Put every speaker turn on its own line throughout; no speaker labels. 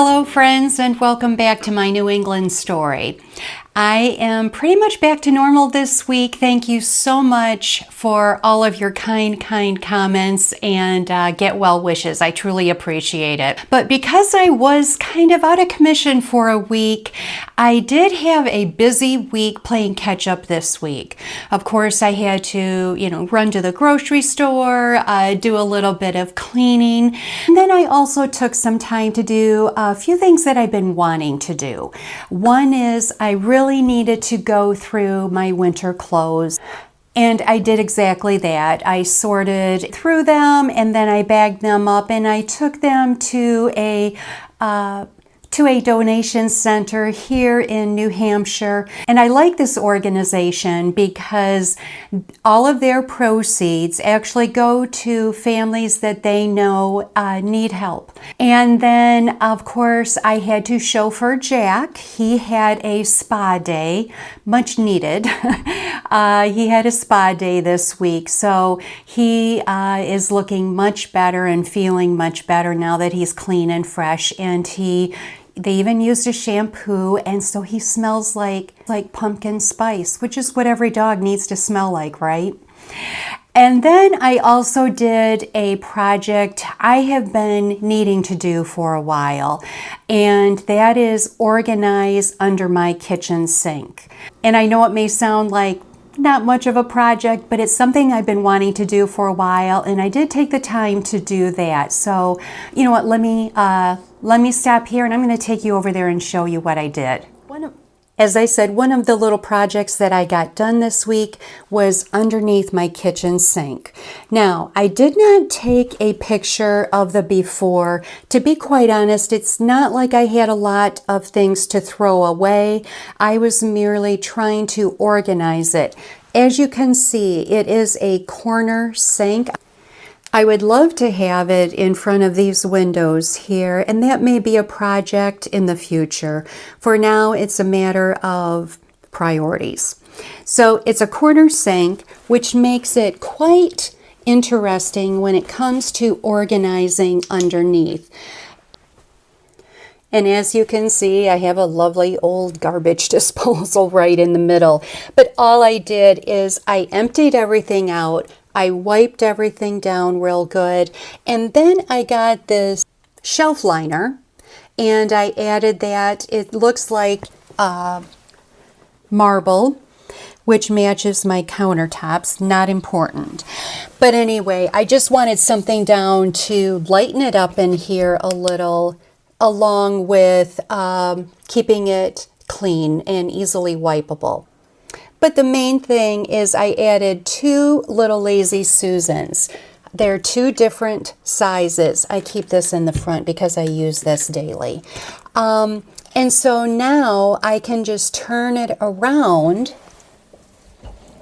Hello friends, and welcome back to my New England story. I am pretty much back to normal this week. Thank you so much for all of your kind comments and get well wishes. I truly appreciate it. But because I was kind of out of commission for a week, I did have a busy week playing catch up this week. Of course, I had to, run to the grocery store, do a little bit of cleaning. And then I also took some time to do a few things that I've been wanting to do. One is I really needed to go through my winter clothes. And I did exactly that. I sorted through them and then I bagged them up and I took them to a donation center here in New Hampshire. And I like this organization because all of their proceeds actually go to families that they know need help. And then, of course, I had to chauffeur Jack. He had a spa day, much needed. He had a spa day this week, so he is looking much better and feeling much better now that he's clean and fresh. And they even used a shampoo, and so he smells like pumpkin spice, which is what every dog needs to smell like, right? And then I also did a project I have been needing to do for a while, and that is organize under my kitchen sink. And I know it may sound like not much of a project, but it's something I've been wanting to do for a while, and I did take the time to do that. So, you know what, let me stop here and I'm going to take you over there and show you what I did. As I said, one of the little projects that I got done this week was underneath my kitchen sink. Now, I did not take a picture of the before. To be quite honest, it's not like I had a lot of things to throw away. I was merely trying to organize it. As you can see, it is a corner sink. I would love to have it in front of these windows here, and that may be a project in the future. For now, it's a matter of priorities. So it's a corner sink, which makes it quite interesting when it comes to organizing underneath. And as you can see, I have a lovely old garbage disposal right in the middle. But all I did is I emptied everything out. I wiped everything down real good, and then I got this shelf liner and I added that. It looks like marble, which matches my countertops. Not important. But anyway, I just wanted something down to lighten it up in here a little, along with keeping it clean and easily wipeable. But the main thing is I added 2 little Lazy Susans. They're 2 different sizes. I keep this in the front because I use this daily. And so now I can just turn it around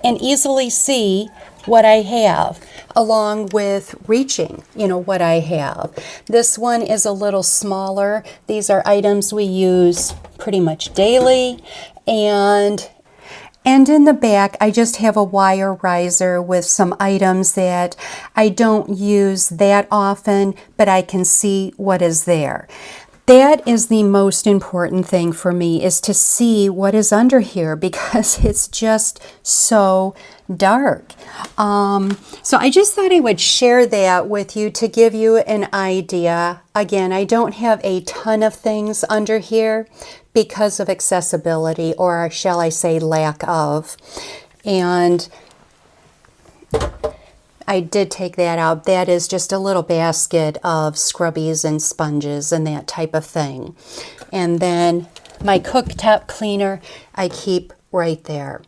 and easily see what I have, along with reaching, what I have. This one is a little smaller. These are items we use pretty much daily. And in the back, I just have a wire riser with some items that I don't use that often, but I can see what is there. That is the most important thing for me, is to see what is under here because it's just so dark. So I just thought I would share that with you to give you an idea. Again, I don't have a ton of things under here because of accessibility, or shall I say lack of. And I did take that out. That is just a little basket of scrubbies and sponges and that type of thing. And then my cooktop cleaner I keep right there.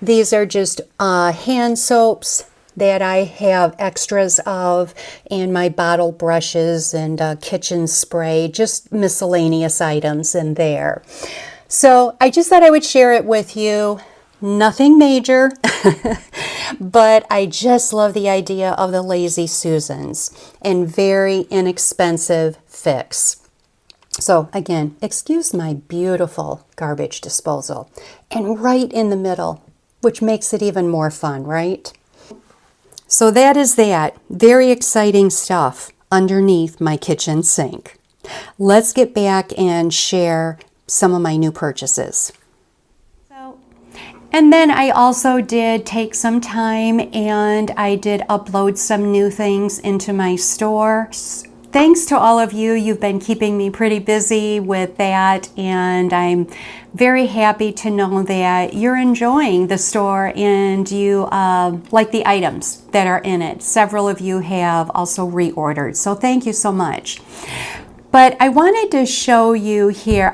These are just hand soaps that I have extras of, and my bottle brushes and kitchen spray, just miscellaneous items in there. So I just thought I would share it with you. Nothing major, but I just love the idea of the Lazy Susans, and very inexpensive fix. So again, excuse my beautiful garbage disposal, and right in the middle, which makes it even more fun, right? So that is that. Very exciting stuff underneath my kitchen sink. let's get back and share some of my new purchases. And then I also did take some time and I did upload some new things into my store. Thanks to all of you. You've been keeping me pretty busy with that, and I'm very happy to know that you're enjoying the store and you like the items that are in it. Several of you have also reordered, so thank you so much. But I wanted to show you here,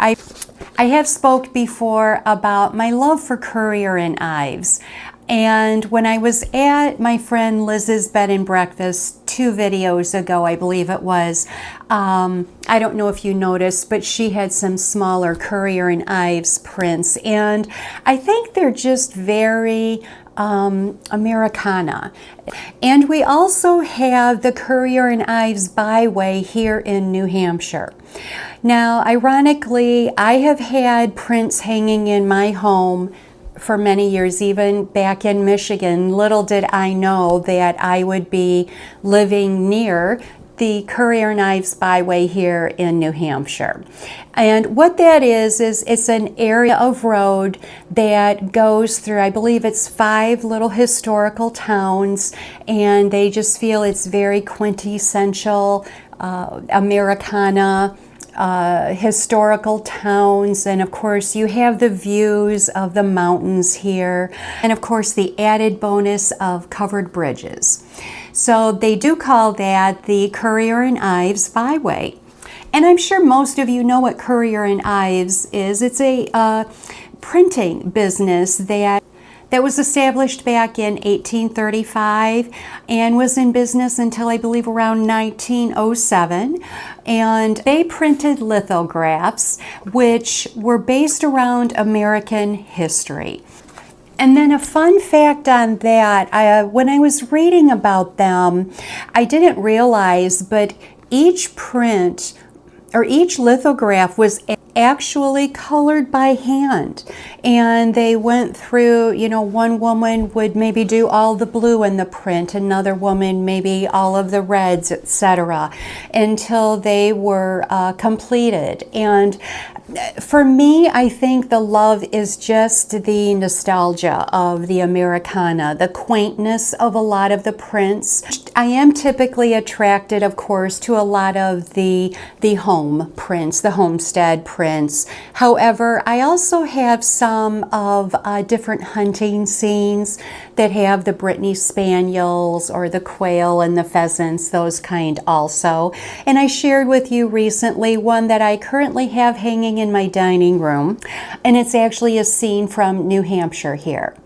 I have spoke before about my love for Courier and IES. And when I was at my friend Liz's bed and breakfast 2 videos ago, I believe it was, I don't know if you noticed, but she had some smaller Courier and IES prints. And I think they're just very Americana. And we also have the Courier and IES Byway here in New Hampshire. Now, ironically, I have had prints hanging in my home for many years, even back in Michigan. Little did I know that I would be living near the Courier and IES Byway here in New Hampshire. And what that is it's an area of road that goes through, I believe it's 5 little historical towns, and they just feel it's very quintessential Americana historical towns. And of course you have the views of the mountains here, and of course the added bonus of covered bridges. So they do call that the Courier and IES Byway. And I'm sure most of you know what Courier and IES is. It's a printing business that was established back in 1835 and was in business until I believe around 1907. And they printed lithographs which were based around American history. And then a fun fact on that, when I was reading about them, I didn't realize, but each print or each lithograph was actually colored by hand. And they went through, you know, one woman would maybe do all the blue in the print, another woman maybe all of the reds, etc., until they were completed. And for me, I think the love is just the nostalgia of the Americana, the quaintness of a lot of the prints. I am typically attracted, of course, to a lot of the home prints, the homestead prints. However, I also have some of different hunting scenes that have the Britney Spaniels or the quail and the pheasants, those kind also. And I shared with you recently one that I currently have hanging in my dining room, and it's actually a scene from New Hampshire here.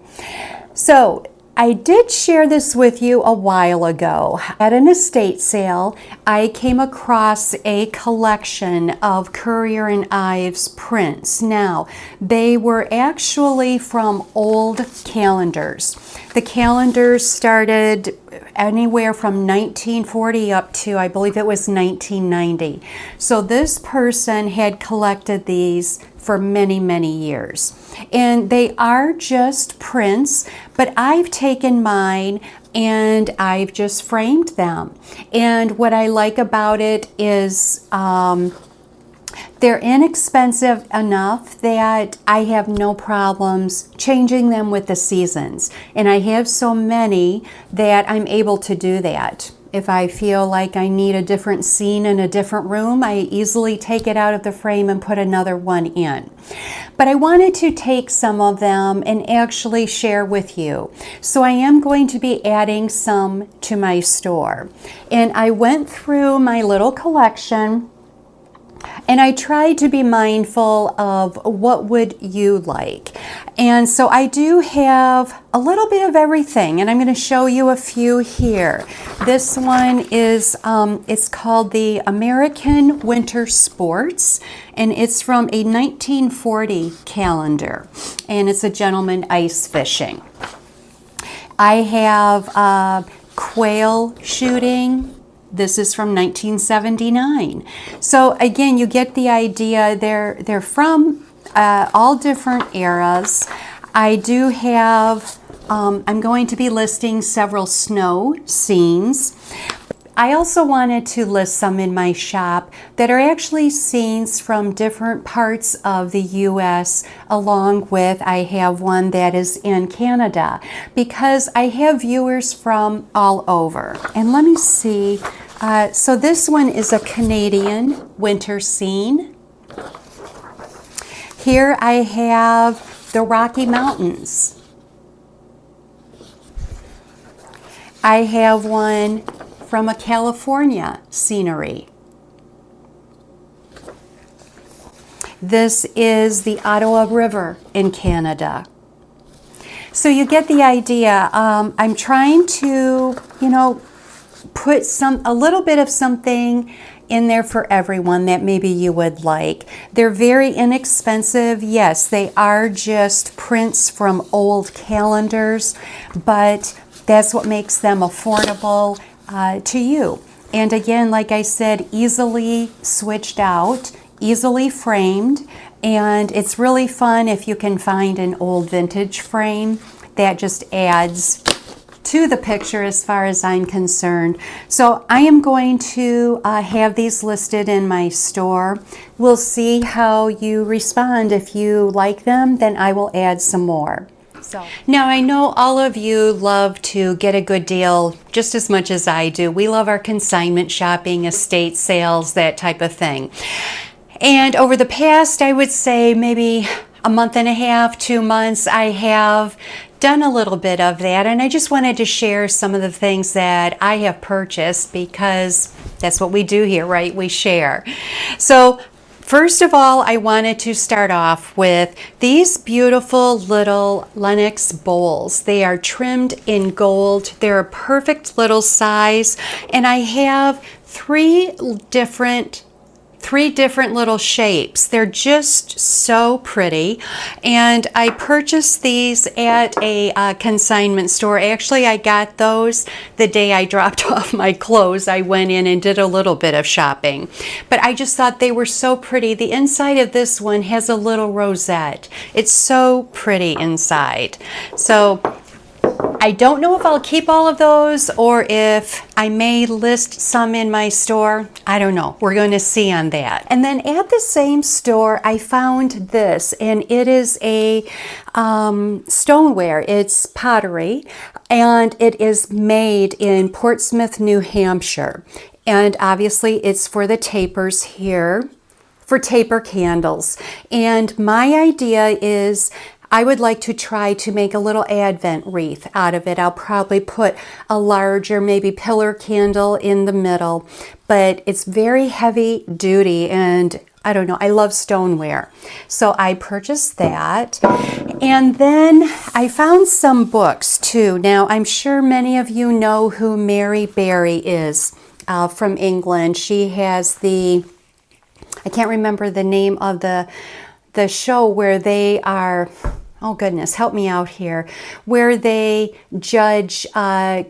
So I did share this with you a while ago. At an estate sale, I came across a collection of Courier and IES prints. Now, they were actually from old calendars. The calendars started anywhere from 1940 up to, I believe it was 1990. So this person had collected these for many, many years. And they are just prints, but I've taken mine and I've just framed them. And what I like about it is they're inexpensive enough that I have no problems changing them with the seasons. And I have so many that I'm able to do that. If I feel like I need a different scene in a different room, I easily take it out of the frame and put another one in. But I wanted to take some of them and actually share with you. So I am going to be adding some to my store. And I went through my little collection and I tried to be mindful of what would you like. And so I do have a little bit of everything, and I'm going to show you a few here. This one is, it's called the American Winter Sports, and it's from a 1940 calendar, and it's a gentleman ice fishing. I have quail shooting. This is from 1979. So again, you get the idea. They're from all different eras. I do have, I'm going to be listing several snow scenes. I also wanted to list some in my shop that are actually scenes from different parts of the US, along with I have one that is in Canada, because I have viewers from all over. And let me see, so this one is a Canadian winter scene. Here I have the Rocky Mountains. I have one from a California scenery. This is the Ottawa River in Canada. So you get the idea. I'm trying to, put a little bit of something in there for everyone that maybe you would like. They're very inexpensive. Yes, they are just prints from old calendars, but that's what makes them affordable to you. And again, like I said, easily switched out, easily framed, and it's really fun if you can find an old vintage frame. That just adds to the picture as far as I'm concerned. So I am going to have these listed in my store. We'll see how you respond. If you like them, then I will add some more. Now I know all of you love to get a good deal just as much as I do. We love our consignment shopping, estate sales, that type of thing. And over the past, I would say maybe a month and a half, 2 months, I have done a little bit of that, and I just wanted to share some of the things that I have purchased, because that's what we do here, right? We share. So first of all, I wanted to start off with these beautiful little Lenox bowls. They are trimmed in gold. They're a perfect little size, and I have three different little shapes. They're just so pretty, and I purchased these at a consignment store. Actually, I got those the day I dropped off my clothes. I went in and did a little bit of shopping, but I just thought they were so pretty. The inside of this one has a little rosette. It's so pretty inside. So I don't know if I'll keep all of those or if I may list some in my store. I don't know. We're going to see on that. And then at the same store, I found this, and it is a stoneware. It's pottery, and it is made in Portsmouth, New Hampshire. And obviously it's for the tapers here, for taper candles. And my idea is I would like to try to make a little Advent wreath out of it. I'll probably put a larger, maybe pillar candle in the middle, but it's very heavy duty, and I don't know, I love stoneware. So I purchased that. And then I found some books too. Now, I'm sure many of you know who Mary Berry is from England. She has I can't remember the name of the show where they are, oh goodness, help me out here, where they judge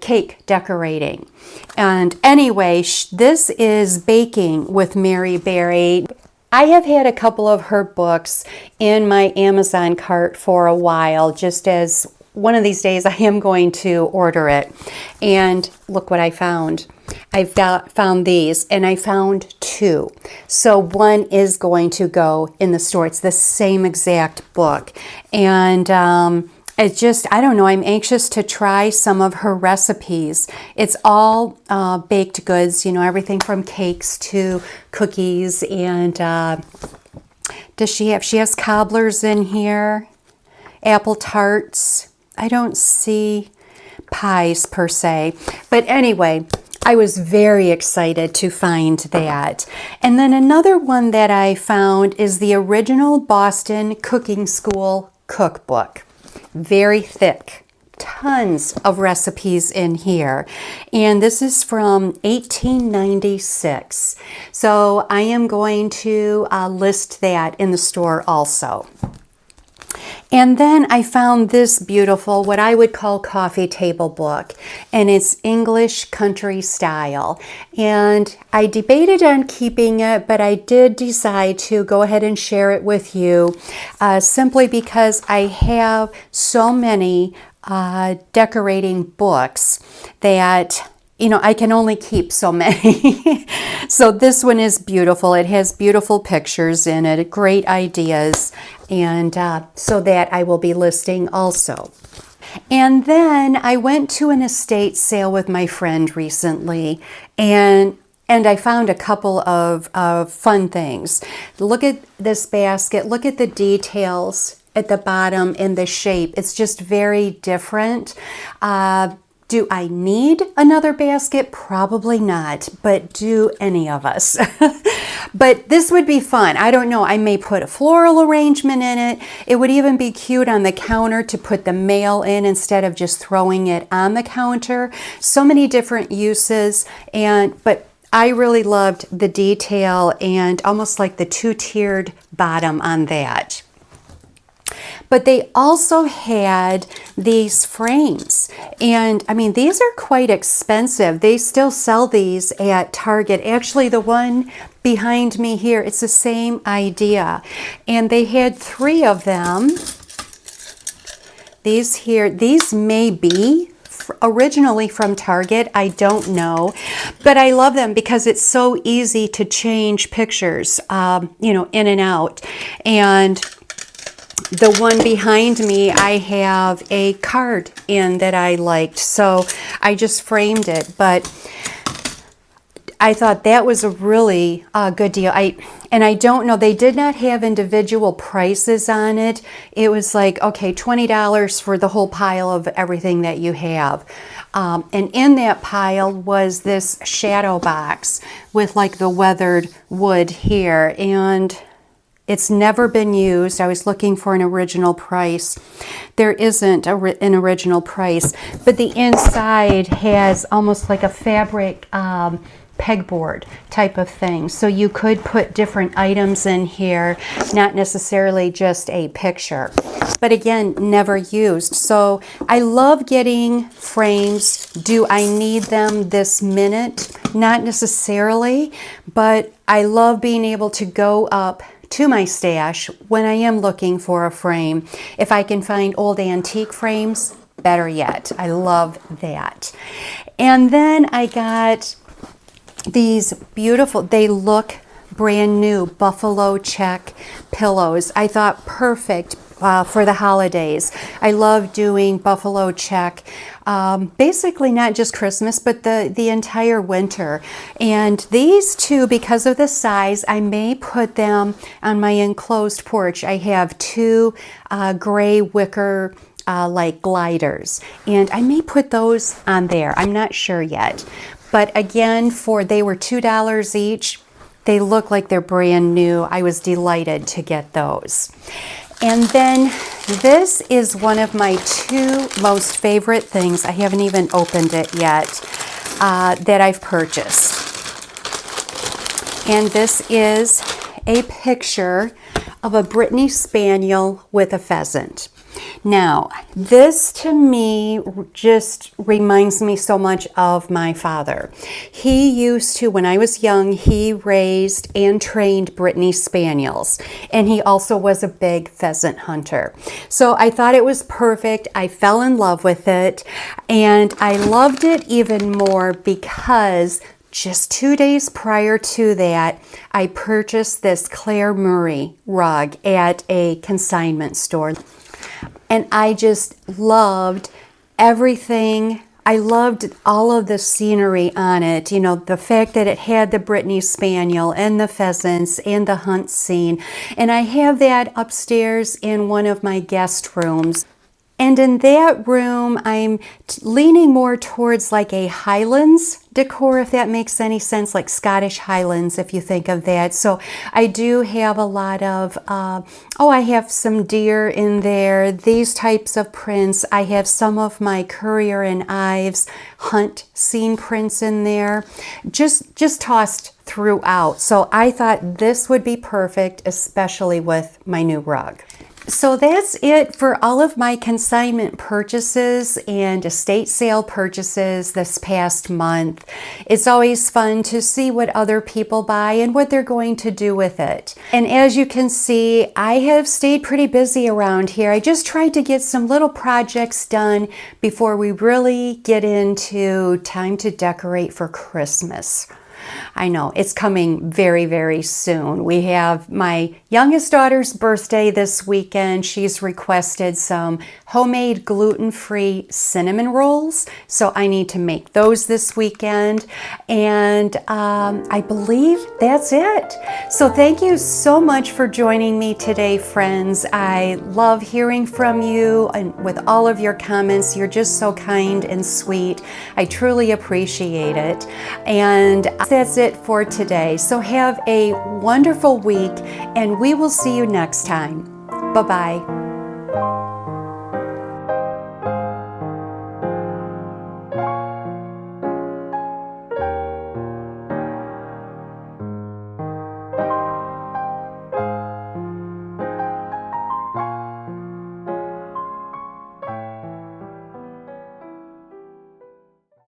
cake decorating. And anyway, this is Baking with Mary Berry. I have had a couple of her books in my Amazon cart for a while, just as one of these days I am going to order it. And look what I found. I found these, and I found two. So one is going to go in the store. It's the same exact book. And it's just, I don't know, I'm anxious to try some of her recipes. It's all baked goods, everything from cakes to cookies. And she has cobblers in here, apple tarts. I don't see pies per se. But anyway, I was very excited to find that. And then another one that I found is the original Boston Cooking School Cookbook. Very thick. Tons of recipes in here. And this is from 1896. So I am going to list that in the store also. And then I found this beautiful, what I would call coffee table book, and it's English country style. And I debated on keeping it, but I did decide to go ahead and share it with you, simply because I have so many decorating books that you know, I can only keep so many. So this one is beautiful. It has beautiful pictures in it, great ideas, and so that I will be listing also. And then I went to an estate sale with my friend recently, and I found a couple of fun things. Look at this basket. Look at the details at the bottom and the shape. It's just very different. Do I need another basket? Probably not, but do any of us? But this would be fun. I don't know. I may put a floral arrangement in it. It would even be cute on the counter to put the mail in instead of just throwing it on the counter. So many different uses, but I really loved the detail and almost like the two-tiered bottom on that. But they also had these frames, and I mean, these are quite expensive. They still sell these at Target. Actually, the one behind me here, it's the same idea, and they had 3 of them. These here, these may be originally from Target, I don't know, but I love them because it's so easy to change pictures, you know, in and out. And the one behind me, I have a card in that I liked, so I just framed it. But I thought that was a really good deal. And I don't know, they did not have individual prices on it. It was like, okay, $20 for the whole pile of everything that you have. And in that pile was this shadow box with like the weathered wood here, and it's never been used. I was looking for an original price. There isn't an original price, but the inside has almost like a fabric pegboard type of thing. So you could put different items in here, not necessarily just a picture. But again, never used. So I love getting frames. Do I need them this minute? Not necessarily, but I love being able to go up to my stash when I am looking for a frame. If I can find old antique frames, better yet. I love that. And then I got these beautiful, they look brand new, buffalo check pillows. I thought perfect for the holidays. I love doing buffalo check, basically not just Christmas, but the entire winter. And these 2, because of the size, I may put them on my enclosed porch. I have 2 gray wicker like gliders, and I may put those on there. I'm not sure yet. But again, they were $2 each. They look like they're brand new. I was delighted to get those. And then this is one of my 2 most favorite things. I haven't even opened it yet, that I've purchased. And this is a picture of a Britney Spaniel with a pheasant. Now, this to me just reminds me so much of my father. He used to, when I was young, he raised and trained Britney Spaniels, and he also was a big pheasant hunter. So I thought it was perfect. I fell in love with it, and I loved it even more because just 2 days prior to that, I purchased this Claire Murray rug at a consignment store. And I just loved everything. I loved all of the scenery on it. You know, the fact that it had the Britney Spaniel and the pheasants and the hunt scene. And I have that upstairs in one of my guest rooms. And in that room, I'm leaning more towards like a Highlands decor, if that makes any sense, like Scottish Highlands, if you think of that. So I do have a lot of, I have some deer in there, these types of prints. I have some of my Courier and IES hunt scene prints in there, just tossed throughout. So I thought this would be perfect, especially with my new rug. So that's it for all of my consignment purchases and estate sale purchases this past month. It's always fun to see what other people buy and what they're going to do with it. And as you can see, I have stayed pretty busy around here. I just tried to get some little projects done before we really get into time to decorate for Christmas. I know, it's coming very, very soon. We have my youngest daughter's birthday this weekend. She's requested some homemade gluten-free cinnamon rolls, so I need to make those this weekend. And I believe that's it. So thank you so much for joining me today, friends. I love hearing from you and with all of your comments. You're just so kind and sweet. I truly appreciate it. And that's it for today. So have a wonderful week, and we will see you next time. Bye-bye.